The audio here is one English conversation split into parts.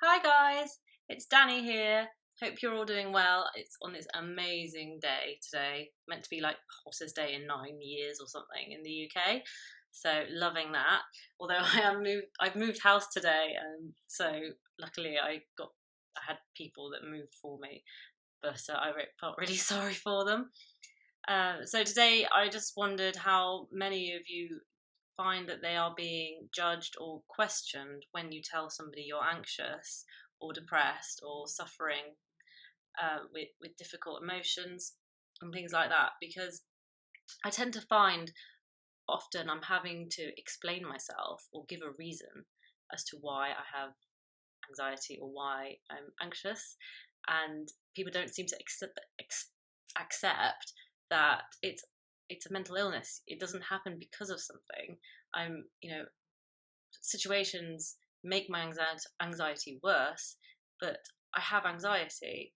Hi guys, it's Danny here. Hope you're all doing well. It's on this amazing day today. Meant to be like the hottest day in 9 years or something in the UK. So loving that. Although I've moved house today, so luckily I had people that moved for me, but I felt really sorry for them. So today I just wondered how many of you find that they are being judged or questioned when you tell somebody you're anxious or depressed or suffering with difficult emotions and things like that, because I tend to find often I'm having to explain myself or give a reason as to why I have anxiety or why I'm anxious, and people don't seem to accept that it's a mental illness. It doesn't happen because of something. Situations make my anxiety worse, but I have anxiety.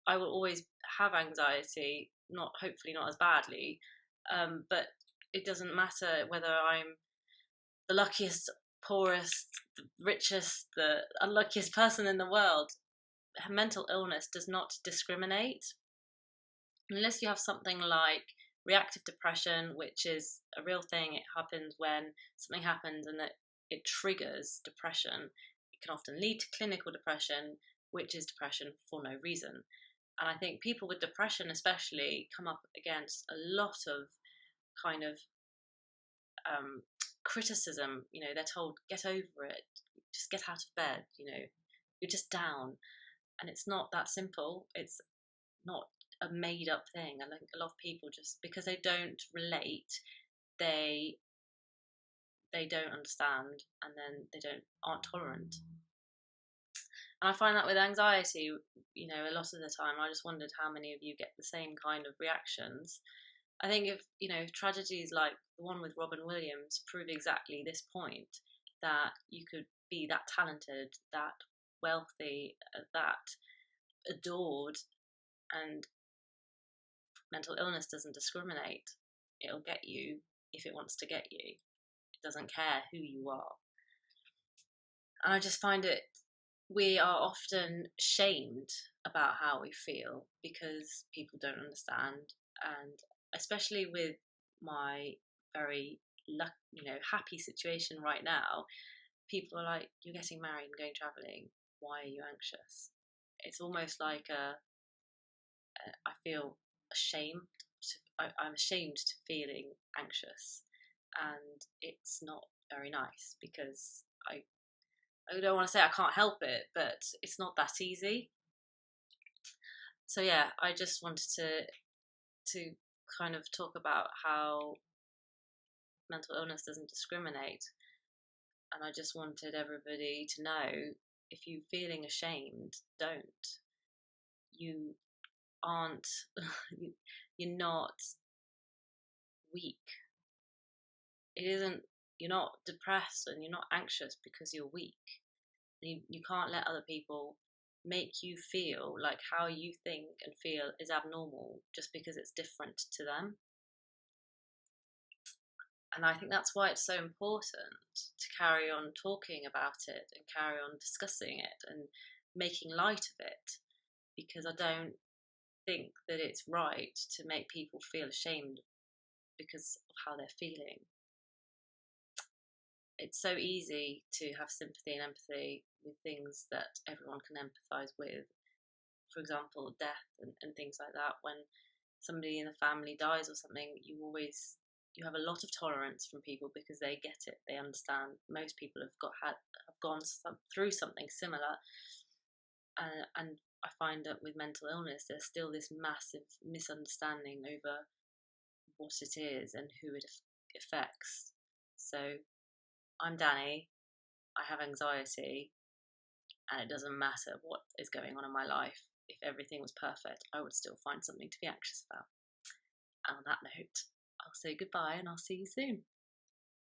I will always have anxiety, hopefully not as badly, but it doesn't matter whether I'm the luckiest, poorest, the richest, the unluckiest person in the world. Mental illness does not discriminate. Unless you have something like reactive depression, which is a real thing. It happens when something happens and it triggers depression. It can often lead to clinical depression, which is depression for no reason. And I think people with depression especially come up against a lot of kind of criticism. They're told, get over it, just get out of bed, you're just down. And it's not that simple. It's not a made up thing. I think a lot of people, just because they don't relate, they don't understand, and then they aren't tolerant. And I find that with anxiety, a lot of the time, I just wondered how many of you get the same kind of reactions. I think if tragedies like the one with Robin Williams prove exactly this point, that you could be that talented, that wealthy, that adored, and mental illness doesn't discriminate. It'll get you if it wants to get you. It doesn't care who you are. And I just find we are often shamed about how we feel because people don't understand. And especially with my very happy situation right now, people are like, you're getting married and going traveling, why are you anxious? It's almost like I feel ashamed. I'm ashamed to feeling anxious, and it's not very nice because I don't want to say I can't help it, but it's not that easy. So yeah, I just wanted to kind of talk about how mental illness doesn't discriminate, and I just wanted everybody to know, if you're feeling ashamed, don't. You aren't you're not weak. You're not depressed and you're not anxious because you're weak. You can't let other people make you feel like how you think and feel is abnormal just because it's different to them. And I think that's why it's so important to carry on talking about it and carry on discussing it and making light of it, because I don't think that it's right to make people feel ashamed because of how they're feeling. It's so easy to have sympathy and empathy with things that everyone can empathise with. For example, death and things like that. When somebody in the family dies or something, you have a lot of tolerance from people because they get it, they understand. Most people have gone through something similar, and I find that with mental illness, there's still this massive misunderstanding over what it is and who it affects. So I'm Danny, I have anxiety, and it doesn't matter what is going on in my life. If everything was perfect, I would still find something to be anxious about. And on that note, I'll say goodbye and I'll see you soon.